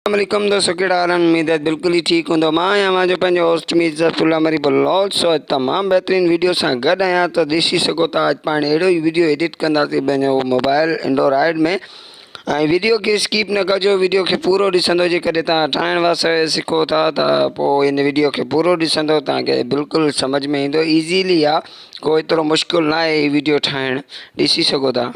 अस्सलामुअलैकुम दोस्तों, कहिड़ा हाल आहिनि? उम्मीद आहे बिल्कुलु ई ठीकु हूंदो। मां आहियां मुंहिंजो पंहिंजो होस्ट मिर्ज़ातुल्ला मरी बलौल। सो तमामु बहितरीनु वीडियो सां गॾु आहियां, त ॾिसी सघो था। अॼु पाण अहिड़ो ई वीडियो एडिट कंदासीं पंहिंजो मोबाइल एंड्रॉइड में। ऐं वीडियो खे स्किप न कजो, वीडियो खे पूरो ॾिसंदो। जेकॾहिं तव्हां ठाहिण वास्ते सिखो था त पोइ इन वीडियो खे पूरो ॾिसंदो, तव्हांखे बिल्कुलु सम्झ में ईंदो। ईज़ीली आहे, कोई एतिरो मुश्किल न आहे हीउ वीडियो ठाहिणु। ॾिसी सघो था।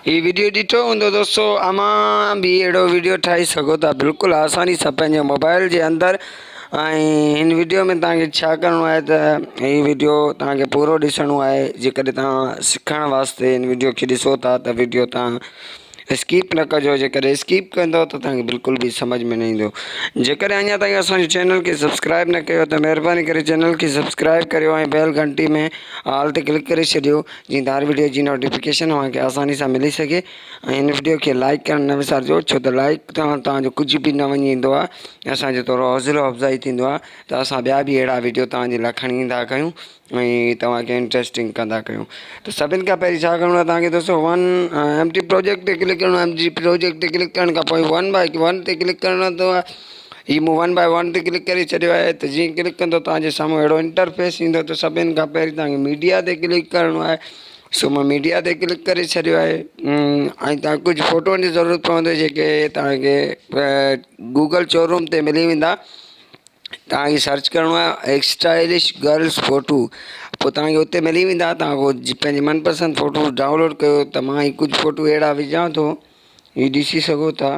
ये वीडियो ॾिठो हूंदो दोस्तों, अमां भी अहिड़ो वीडियो ठाहे सघो था बिल्कुलु आसानी सां पंहिंजे मोबाइल जे अंदरि। ऐं हिन वीडियो में तव्हांखे छा करिणो आहे त हीउ वीडियो तव्हांखे पूरो ॾिसणो आहे। जेकॾहिं तव्हां सिखण वास्ते हिन वीडियो खे ॾिसो था त वीडियो तव्हां स्किप न कजो। जेकॾहिं स्किप कंदो त तव्हांखे बिल्कुलु बि सम्झ में न ईंदो। जेकॾहिं अञा ताईं असांजे चैनल खे सब्सक्राइब न कयो त महिरबानी करे चैनल खे सब्सक्राइब करियो ऐं बेल घंटी में ऑल ते क्लिक करे छॾियो, जीअं त हर वीडियो जी नोटिफिकेशन तव्हांखे आसानी सां मिली सघे। ऐं हिन वीडियो खे लाइक करणु न विसारिजो, छो त लाइक तव्हांजो कुझु बि न वञी ईंदो आहे। असांजो थोरो हौसलो अफ़ज़ाई थींदो आहे त असां ॿिया बि अहिड़ा वीडियो तव्हांजे लाइ खणी ईंदा कयूं ऐं तव्हांखे इंट्रस्टिंग कंदा कयूं। त सभिनि खां पहिरीं छा करिणो आहे तव्हांखे दोस्तों, एम टी प्रोजेक्ट ते क्लिक करिणो आहे। एम जी प्रोजेक्ट ते क्लिक करण खां पोइ 1 बाय 1 ते क्लिक करिणो अथव। हीउ मूं 1 बाय 1 ते क्लिक करे छॾियो आहे। त जीअं क्लिक कंदो तव्हांजे साम्हूं अहिड़ो इंटरफेस ईंदो। त सभिनि खां पहिरीं तव्हांखे मीडिया ते क्लिक करिणो आहे। सो मां मीडिया ते क्लिक करे छॾियो आहे। ऐं तव्हां कुझु फ़ोटोनि जी ज़रूरत पवंदी, जेके तव्हांखे गूगल शोरूम ते मिली वेंदा। तव्हांखे सर्च करिणो आहे स्टाइलिश गर्ल्स फ़ोटू, पोइ तव्हांखे उते मिली वेंदा। तव्हां पोइ पंहिंजी मनपसंदि फ़ोटू डाउनलोड कयो। त मां ही कुझु फ़ोटू अहिड़ा विझां थो, हीउ ॾिसी सघो था।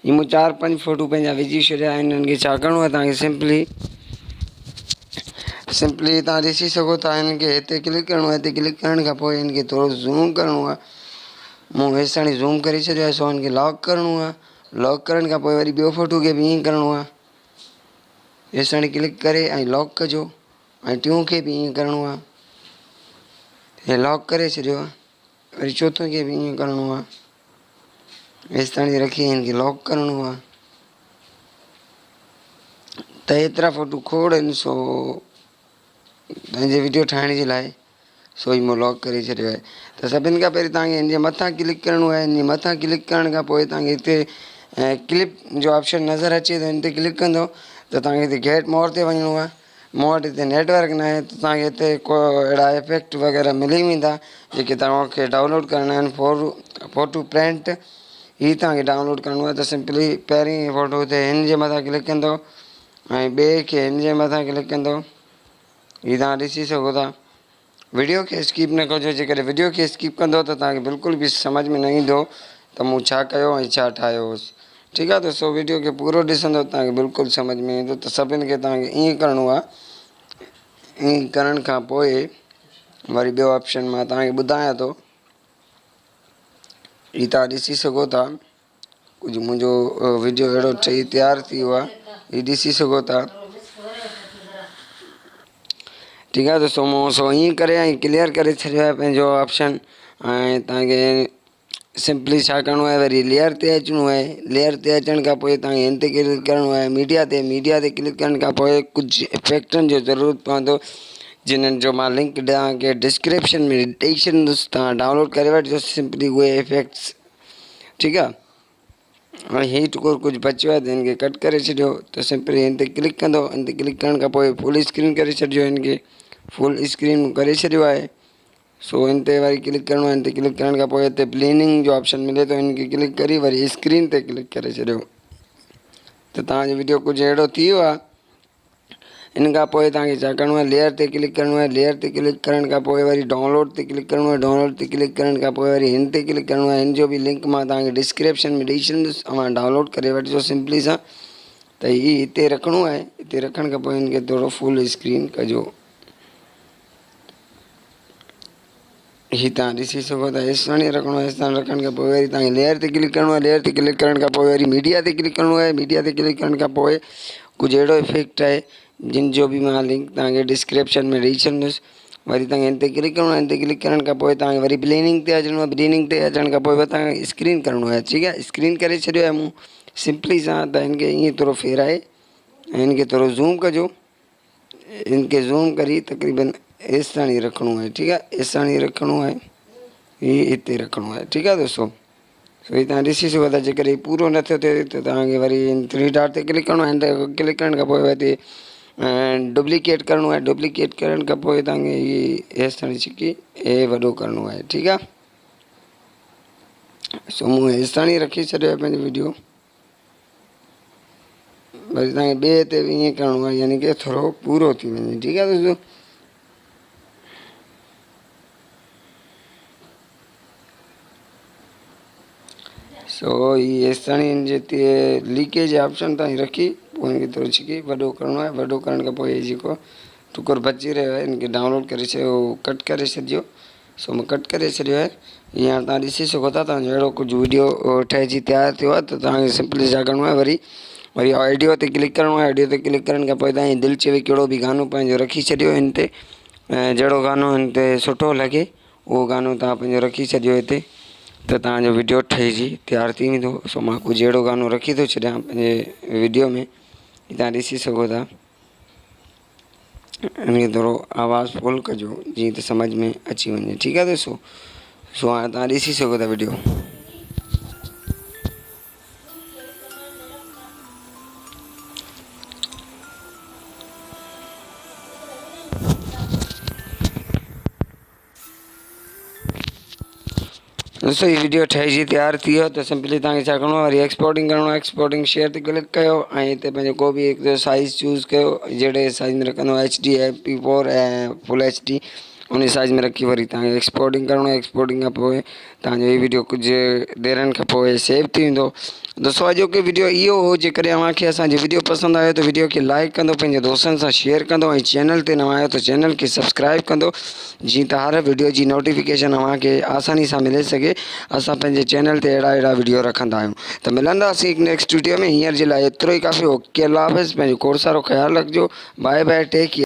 हीउ मूं 4-5 फ़ोटू पंहिंजा विझी छॾिया आहिनि। हिननि खे छा करिणो आहे तव्हांखे सिंपली तव्हां ॾिसी सघो था। हिन खे हिते क्लिक करिणो आहे। हिते क्लिक करण खां पोइ हिन खे थोरो ज़ूम करिणो आहे। मूं हेसिताणी ज़ूम करे छॾियो आहे। सो हिन खे लॉक करिणो आहे। लॉक करण खां पोइ वरी ॿियो फ़ोटू खे बि ईअं करिणो आहे। हेसिताणी क्लिक करे ऐं लॉक कजो। ऐं टियों खे बि ईअं करिणो आहे। हे लॉक करे छॾियो आहे। वरी चोथों खे बि ईअं करिणो आहे। हेसिताणी रखी हिन खे लॉक करिणो आहे। त एतिरा फ़ोटू खोड़ आहिनि। सो पंहिंजे वीडियो ठाहिण जे लाइ सो ई मूं लॉक करे छॾियो आहे। त सभिनि खां पहिरीं तव्हांखे हिन जे मथां क्लिक करिणो आहे। हिन जे मथां क्लिक करण खां पोइ तव्हांखे हिते क्लिप जो ऑप्शन नज़र अचे थो। हिन ते क्लिक कंदो त तव्हांखे हिते गेट मोर ते वञिणो आहे। मूं वटि हिते नेटवर्क न आहे, त तव्हांखे हिते को अहिड़ा इफेक्ट वग़ैरह मिली वेंदा, जेके तव्हांखे डाउनलोड करिणा आहिनि। फ़ोटू प्रिंट हीअ तव्हांखे डाउनलोड करिणो आहे। त सिंपली पहिरीं फ़ोटो ते हिन जे मथां क्लिक कंदो ऐं ॿिए खे हिन जे मथां क्लिक कंदो। हीअ तव्हां ॾिसी सघो था। वीडियो खे स्किप न कजो। जेकॾहिं वीडियो खे स्किप कंदो त तव्हांखे बिल्कुलु बि सम्झ में न ईंदो त मूं छा कयो ऐं छा ठाहियो हुउसि। ठीकु आहे दोस्तों, वीडियो खे पूरो ॾिसंदो तव्हांखे बिल्कुलु सम्झ में ईंदो। त सभिनि खे तव्हांखे ईअं करिणो आहे। ईअं करण खां पोइ वरी ॿियो ऑप्शन मां तव्हांखे ॿुधायां थो। हीअ तव्हां ॾिसी सघो था। कुझु मुंहिंजो वीडियो अहिड़ो ठही तयारु थी वियो आहे। हीअ ॾिसी सघो था। ठीकु आहे दोस्तों, मूं सो ईअं करे ऐं क्लियर करे छॾियो आहे पंहिंजो ऑप्शन। ऐं तव्हांखे सिंपली छा करिणो आहे, वरी लेयर ते अचिणो आहे। लेयर ते अचण खां पोइ तव्हांखे हिन ते क्लिक करिणो आहे। मीडिया ते क्लिक करण खां पोइ कुझु इफेक्टनि जो ज़रूरत पवंदो, जिन्हनि जो मां लिंक तव्हांखे डिस्क्रिप्शन में ॾेई छॾींदुसि। तव्हां डाउनलोड करे वठिजो सिंपली उहे इफेक्ट्स। ठीकु आहे। हाणे हीअ टुकुर कुझु बचियो आहे त हिन खे कट करे छॾियो। त सिंपली हिन ते क्लिक कंदो। हिन ते क्लिक करण खां पोइ फुल स्क्रीन करे छॾिजो। हिन खे फुल स्क्रीन करे छॾियो आहे। सो हिन ते वरी क्लिक करिणो आहे। हिन ते क्लिक करण खां पोइ हिते ब्लेंडिंग जो ऑप्शन मिले थो। हिन खे क्लिक करे वरी स्क्रीन ते क्लिक करे छॾियो। त तव्हांजो वीडियो कुझु अहिड़ो थी वियो आहे। इन खां पोइ तव्हांखे छा करिणो आहे, लेयर ते क्लिक करिणो आहे। लेयर ते क्लिक करण खां पोइ वरी डाउनलोड ते क्लिक करिणो आहे। डाउनलोड ते क्लिक करण खां पोइ वरी हिन ते क्लिक करिणो आहे। हिन जो बि लिंक मां तव्हांखे डिस्क्रिप्शन में ॾेई छॾींदुसि, तव्हां डाउनलोड करे वठिजो सिंपली सां। त हीअ हिते रखिणो आहे। हिते रखण खां पोइ हिनखे थोरो फुल स्क्रीन कजो। हीअ तव्हां ॾिसी सघो था, हेसि ताणी रखिणो आहे। हेसि ताणी रखण खां पोइ वरी तव्हांखे लेयर ते क्लिक करिणो आहे। लेयर ते क्लिक करण खां पोइ वरी मीडिया ते क्लिक करिणो आहे। मीडिया ते क्लिक करण खां पोइ कुझु अहिड़ो इफेक्ट आहे जिन जो बि मां लिंक तव्हांखे डिस्क्रिप्शन में ॾेई छॾींदुसि। वरी तव्हांखे हिन ते क्लिक करिणो आहे। हिन ते क्लिक करण खां पोइ तव्हांखे वरी ब्लेंडिंग ते अचिणो आहे। ब्लेंडिंग ते अचण खां पोइ वरी तव्हांखे स्क्रीन करिणो आहे। ठीकु आहे, स्क्रीन करे छॾियो आहे मूं सिंपली सां। त हिनखे ईअं थोरो फेराए ऐं हिनखे थोरो ज़ूम कजो। हिनखे ज़ूम करी तक़रीबन हेसि ताणी रखिणो आहे। ठीकु आहे, हेसि ताणी रखिणो आहे। हीअ हिते रखिणो आहे। ठीकु आहे दोस्तो, हीअ तव्हां ॾिसी सघो था। जेकर हीअ पूरो नथो थिए त तव्हांखे वरी थ्री डॉट ते क्लिक करिणो आहे। हिन ते क्लिक करण खां पोइ हिते डुप्लीकेट करिणो आहे। डुप्लीकेट करण खां पोइ तव्हांखे हीअ हेसि ताणी छिकी हे वॾो करिणो आहे। ठीकु आहे, सो मूं हेसि ताणी रखी छॾियो आहे पंहिंजो वीडियो। वरी तव्हांखे ॿिए ते बि ईअं करिणो आहे, यानी की थोरो पूरो थी वञे। ठीकु आहे दोस्तो, सो हीअ हेसि ताणी हिन जे हिते लीकेज ऑप्शन ताईं रखी पोइ हिनखे थोरो छिकी वॾो करिणो आहे। वॾो करण खां पोइ हीअ जेको टुकुर बची रहियो आहे हिनखे डाउनलोड करे छॾियो, कट करे छॾिजो। सो मां कट करे छॾियो आहे। हीअं तव्हां ॾिसी सघो था, तव्हांजो अहिड़ो कुझु वीडियो ठहिजी तयारु थियो आहे। त तव्हांखे सिंपली छा करिणो आहे, वरी ऑडियो ते क्लिक करिणो आहे। ऑडियो ते क्लिक करण खां पोइ तव्हांजी दिलि चवे कहिड़ो बि गानो पंहिंजो रखी छॾियो हिन ते। ऐं जहिड़ो गानो हिन ते सुठो लॻे उहो गानो तव्हां पंहिंजो रखी छॾियो हिते। त तव्हांजो वीडियो ठहिजी तयारु थी वेंदो। सो मां कुझु अहिड़ो गानो रखी थो छॾियां पंहिंजे वीडियो में, तव्हां ॾिसी सघो था। हिनखे थोरो आवाज़ु फुल कजो जीअं त सम्झ में अची वञे। ठीकु आहे दोस्तो, सो हाणे तव्हां ॾिसी सघो था वीडियो। दोस्तों हीअ वीडियो ठहिजी तयारु थी वियो। त सिंपली तव्हांखे छा करिणो आहे, वरी एक्सपोर्टिंग करिणो आहे। एक्सपोर्टिंग शेयर ते क्लिक कयो ऐं हिते पंहिंजो को बि हिकु साइज़ चूज़ कयो जहिड़े साइज़ में रखंदो HD MP4 ऐं फुल HD उन साइज़ में रखी वरी तव्हांखे एक्सपोर्टिंग करिणो आहे। एक्सपोर्टिंग खां पोइ तव्हांजो हीअ वीडियो कुझु देरनि खां पोइ सेव थी वेंदो। दोस्तो अॼोके वीडियो इहो हो। जेकॾहिं तव्हांखे असांजो वीडियो पसंदि आयो त वीडियो खे लाइक कंदो, पंहिंजे दोस्तनि सां शेयर कंदो ऐं चैनल ते नवां आहियो त चैनल खे सब्सक्राइब कंदो, जीअं त हर वीडियो जी नोटिफिकेशन तव्हांखे आसानी सां मिले सघे। असां पंहिंजे चैनल ते अहिड़ा वीडियो रखंदा आहियूं। त मिलंदासीं हिकु नेक्स्ट वीडियो में। हींअर जे लाइ एतिरो ई काफ़ी। ओके, अल्लाह हाफ़िज़। पंहिंजो खोड़ सारो ख़्यालु रखिजो। बाए बाए, टेक केयर।